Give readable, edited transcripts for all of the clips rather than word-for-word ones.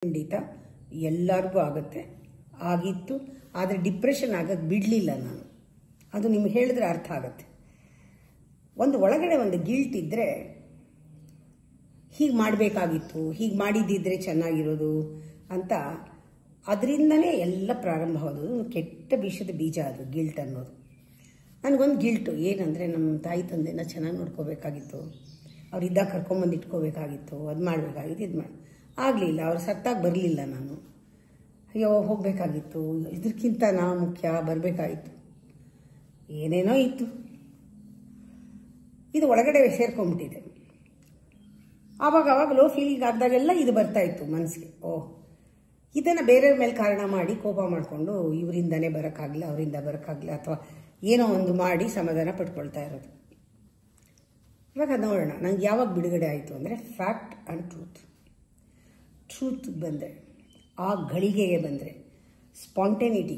ಖಂಡಿತ ಎಲ್ಲರಿಗೂ ಆಗುತ್ತೆ, ಆಗಿತ್ತು. ಆದರೆ ಡಿಪ್ರೆಷನ್ ಆಗೋದು ಬಿಡಲಿಲ್ಲ ನಾನು. ಅದು ನಿಮ್ಗೆ ಹೇಳಿದ್ರೆ ಅರ್ಥ ಆಗುತ್ತೆ. ಒಳಗಡೆ ಒಂದು ಗಿಲ್ಟ್ ಇದ್ದರೆ, ಹೀಗೆ ಮಾಡಬೇಕಾಗಿತ್ತು, ಹೀಗೆ ಮಾಡಿದ್ದಿದ್ರೆ ಚೆನ್ನಾಗಿರೋದು ಅಂತ, ಅದರಿಂದನೇ ಎಲ್ಲ ಪ್ರಾರಂಭ ಆಗೋದು. ಕೆಟ್ಟ ವಿಷದ ಬೀಜ ಅದು ಗಿಲ್ಟ್ ಅನ್ನೋದು. ನನಗೊಂದು ಗಿಲ್ಟು ಏನಂದರೆ, ನಮ್ಮ ತಾಯಿ ತಂದೆನ ಚೆನ್ನಾಗಿ ನೋಡ್ಕೋಬೇಕಾಗಿತ್ತು, ಅವರಿದ್ದಾಗ ಕರ್ಕೊಂಬಂದು ಇಟ್ಕೋಬೇಕಾಗಿತ್ತು, ಅದು ಮಾಡಬೇಕಾಗಿತ್ತು, ಇದು ಆಗಲಿಲ್ಲ. ಅವ್ರು ಸತ್ತಾಗಿ ಬರಲಿಲ್ಲ ನಾನು. ಅಯ್ಯೋ ಹೋಗಬೇಕಾಗಿತ್ತು, ಇದಕ್ಕಿಂತ ನಾವು ಮುಖ್ಯ, ಬರಬೇಕಾಗಿತ್ತು, ಏನೇನೋ ಇತ್ತು. ಇದು ಒಳಗಡೆ ಸೇರ್ಕೊಂಡ್ಬಿಟ್ಟಿದೆ. ಆವಾಗ ಲೋ ಫೀಲಿಂಗ್ ಆದಾಗೆಲ್ಲ ಇದು ಬರ್ತಾಯಿತ್ತು ಮನಸ್ಸಿಗೆ. ಇದನ್ನು ಬೇರೆಯವ್ರ ಮೇಲೆ ಕಾರಣ ಮಾಡಿ ಕೋಪ ಮಾಡಿಕೊಂಡು ಇವರಿಂದನೇ ಬರೋಕ್ಕಾಗಲಿಲ್ಲ, ಅವರಿಂದ ಬರೋಕ್ಕಾಗಲಿಲ್ಲ, ಅಥವಾ ಏನೋ ಒಂದು ಮಾಡಿ ಸಮಾಧಾನ ಪಡ್ಕೊಳ್ತಾ ಇರೋದು. ಇವಾಗ ನೋಡೋಣ ನಂಗೆ ಯಾವಾಗ ಬಿಡುಗಡೆ ಆಯಿತು ಅಂದರೆ, ಫ್ಯಾಕ್ಟ್ ಆ್ಯಂಡ್ ಟ್ರೂತ್ ಬಂದರೆ, ಆ ಘಳಿಗೆಗೆ ಬಂದರೆ, ಸ್ಪಾಂಟೇನಿಟಿ,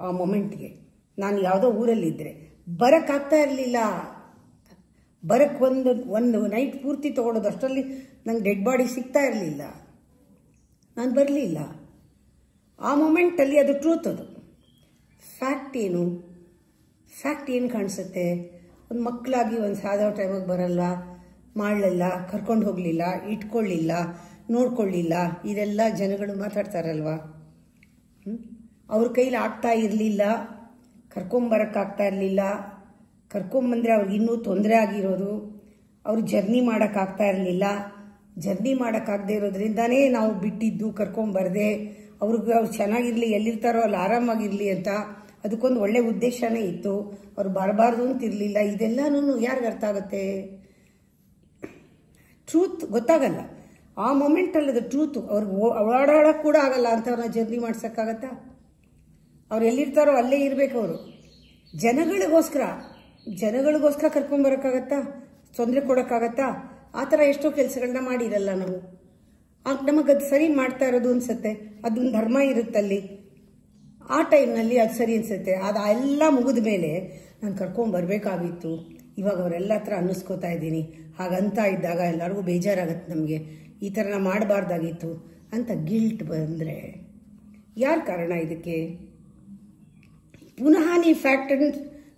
ಆ ಮೊಮೆಂಟ್ಗೆ. ನಾನು ಯಾವುದೋ ಊರಲ್ಲಿದ್ದರೆ ಬರೋಕ್ಕಾಗ್ತಾ ಇರಲಿಲ್ಲ. ಬರೋಕ್ಕೆ ಒಂದು ನೈಟ್ ಪೂರ್ತಿ ತೊಗೊಳೋದು, ಅಷ್ಟರಲ್ಲಿ ನಂಗೆ ಡೆಡ್ ಬಾಡಿ ಸಿಗ್ತಾ ಇರಲಿಲ್ಲ, ನಾನು ಬರಲಿಲ್ಲ. ಆ ಮೊಮೆಂಟಲ್ಲಿ ಅದು ಟ್ರೂತ್. ಅದು ಫ್ಯಾಕ್ಟ್ ಏನು ಕಾಣಿಸುತ್ತೆ? ಒಂದು ಮಕ್ಕಳಾಗಿ ಒಂದು ಸಾಧೋ ಟೈಮಿಗೆ ಬರಲ್ಲ, ಮಾಡಲಿಲ್ಲ, ಕರ್ಕೊಂಡು ಹೋಗಲಿಲ್ಲ, ಇಟ್ಕೊಳ್ಳಿಲ್ಲ, ನೋಡ್ಕೊಳ್ಳಿಲ್ಲ, ಇದೆಲ್ಲ ಜನಗಳು ಮಾತಾಡ್ತಾರಲ್ವ. ಅವ್ರ ಕೈಲಿ ಆಗ್ತಾ ಇರಲಿಲ್ಲ, ಕರ್ಕೊಂಬರೋಕ್ಕಾಗ್ತಾ ಇರಲಿಲ್ಲ, ಕರ್ಕೊಂಬಂದರೆ ಅವ್ರಿಗೆ ಇನ್ನೂ ತೊಂದರೆ ಆಗಿರೋದು, ಅವ್ರು ಜರ್ನಿ ಮಾಡೋಕ್ಕಾಗ್ತಾ ಇರಲಿಲ್ಲ, ಜರ್ನಿ ಮಾಡೋಕ್ಕಾಗದೇ ಇರೋದ್ರಿಂದನೇ ನಾವು ಬಿಟ್ಟಿದ್ದು, ಕರ್ಕೊಂಬರದೆ, ಅವ್ರು ಚೆನ್ನಾಗಿರಲಿ, ಎಲ್ಲಿರ್ತಾರೋ ಅಲ್ಲಿ ಆರಾಮಾಗಿರಲಿ ಅಂತ. ಅದಕ್ಕೊಂದು ಒಳ್ಳೆ ಉದ್ದೇಶನೇ ಇತ್ತು, ಅವ್ರು ಬರಬಾರ್ದು ಅಂತಿರಲಿಲ್ಲ. ಇದೆಲ್ಲನೂ ಯಾರಿಗೆ ಅರ್ಥ ಆಗುತ್ತೆ? ಟ್ರೂತ್ ಗೊತ್ತಾಗಲ್ಲ ಆ ಮೊಮೆಂಟಲ್ಲಿ. ಅದು ಟ್ರೂತು ಅವ್ರಿಗೆ ಓಡಾಡೋಕ್ಕೆ ಕೂಡ ಆಗಲ್ಲ ಅಂಥವ್ರನ್ನ ಜರ್ನಿ ಮಾಡ್ಸೋಕ್ಕಾಗತ್ತಾ? ಅವ್ರು ಎಲ್ಲಿರ್ತಾರೋ ಅಲ್ಲೇ ಇರಬೇಕು. ಅವರು ಜನಗಳಿಗೋಸ್ಕರ ಕರ್ಕೊಂಬರೋಕ್ಕಾಗತ್ತಾ? ತೊಂದರೆ ಕೊಡೋಕ್ಕಾಗತ್ತಾ? ಆ ಥರ ಎಷ್ಟೋ ಕೆಲಸಗಳನ್ನ ಮಾಡಿರಲ್ಲ ನಾವು. ನಮಗದು ಸರಿ ಮಾಡ್ತಾ ಇರೋದು ಅನಿಸುತ್ತೆ, ಅದೊಂದು ಧರ್ಮ ಇರುತ್ತಲ್ಲಿ. ಆ ಟೈಮ್ನಲ್ಲಿ ಅದು ಸರಿ ಅನಿಸುತ್ತೆ. ಅದು ಎಲ್ಲ ಮುಗಿದ ಮೇಲೆ ನಾನು ಕರ್ಕೊಂಬರ್ಬೇಕಾಗಿತ್ತು, ಇವಾಗ ಅವರೆಲ್ಲ ಹತ್ರ ಅನ್ನಿಸ್ಕೋತಾ ಇದ್ದೀನಿ, ಹಾಗಂತ ಇದ್ದಾಗ ಎಲ್ಲರಿಗೂ ಬೇಜಾರಾಗತ್ತೆ ನಮಗೆ, ಈ ಥರ ನಾ ಮಾಡಬಾರ್ದಾಗಿತ್ತು ಅಂತ ಗಿಲ್ಟ್ ಬಂದರೆ ಯಾರು ಕಾರಣ ಇದಕ್ಕೆ? ಪುನಃ ನೀವು ಫ್ಯಾಕ್ಟ್ ಆ್ಯಂಡ್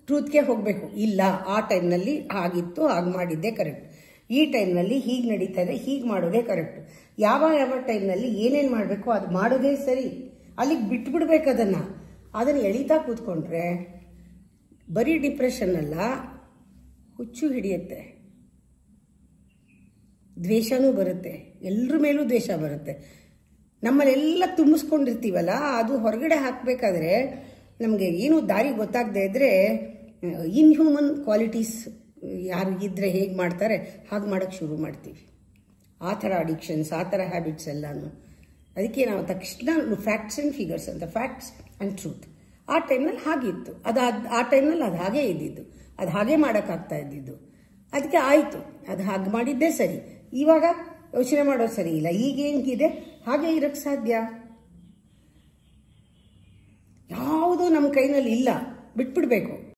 ಟ್ರೂತ್ಗೆ ಹೋಗಬೇಕು. ಇಲ್ಲ, ಆ ಟೈಮ್ನಲ್ಲಿ ಆಗಿತ್ತು, ಹಾಗೆ ಮಾಡಿದ್ದೆ ಕರೆಕ್ಟ್, ಈ ಟೈಮ್ನಲ್ಲಿ ಹೀಗೆ ನಡೀತಾ ಇದೆ, ಹೀಗೆ ಮಾಡೋದೇ ಕರೆಕ್ಟ್, ಯಾವ ಟೈಮ್ನಲ್ಲಿ ಏನೇನು ಮಾಡಬೇಕು ಅದು ಮಾಡೋದೇ ಸರಿ. ಅಲ್ಲಿಗೆ ಬಿಟ್ಬಿಡ್ಬೇಕು. ಅದನ್ನು ಎಳಿತಾ ಕೂತ್ಕೊಂಡ್ರೆ ಬರೀ ಡಿಪ್ರೆಷನ್ ಅಲ್ಲ, ಹುಚ್ಚು ಹಿಡಿಯುತ್ತೆ, ದ್ವೇಷನೂ ಬರುತ್ತೆ, ಎಲ್ಲರ ಮೇಲೂ ದ್ವೇಷ ಬರುತ್ತೆ. ನಮ್ಮಲ್ಲೆಲ್ಲ ತುಂಬಿಸ್ಕೊಂಡಿರ್ತೀವಲ್ಲ, ಅದು ಹೊರಗಡೆ ಹಾಕಬೇಕಾದ್ರೆ ನಮಗೆ ಏನೂ ದಾರಿ ಗೊತ್ತಾಗದೇ ಇದ್ದರೆ, ಇನ್ಹ್ಯೂಮನ್ ಕ್ವಾಲಿಟೀಸ್ ಯಾರಿಗಿದ್ರೆ ಹೇಗೆ ಮಾಡ್ತಾರೆ ಹಾಗೆ ಮಾಡೋಕ್ಕೆ ಶುರು ಮಾಡ್ತೀವಿ. ಆ ಥರ ಅಡಿಕ್ಷನ್ಸ್, ಆ ಥರ ಹ್ಯಾಬಿಟ್ಸ್ ಎಲ್ಲನೂ. ಅದಕ್ಕೆ ನಾವು ತಕ್ಷಣ ಫ್ಯಾಕ್ಟ್ಸ್ ಆ್ಯಂಡ್ ಫಿಗರ್ಸ್ ಅಂತ, ಫ್ಯಾಕ್ಟ್ಸ್ ಆ್ಯಂಡ್ ಟ್ರೂತ್. ಆ ಟೈಮ್ನಲ್ಲಿ ಹಾಗಿತ್ತು, ಆ ಟೈಮ್ನಲ್ಲಿ ಅದು ಹಾಗೇ ಇದ್ದಿದ್ದು, ಅದು ಹಾಗೆ ಮಾಡೋಕ್ಕಾಗ್ತಾ ಇದ್ದಿದ್ದು. ಅದಕ್ಕೆ ಆಯಿತು, ಅದು ಹಾಗೆ ಮಾಡಿದ್ದೇ ಸರಿ. ಇವಾಗ ಯೋಚನೆ ಮಾಡೋದು ಸರಿ ಇಲ್ಲ, ಈಗ ಹೆಂಗಿದೆ ಹಾಗೆ ಇರೋಕ್ಕೆ ಸಾಧ್ಯ? ಯಾವುದೂ ನಮ್ಮ ಕೈನಲ್ಲಿ ಇಲ್ಲ, ಬಿಟ್ಬಿಡ್ಬೇಕು.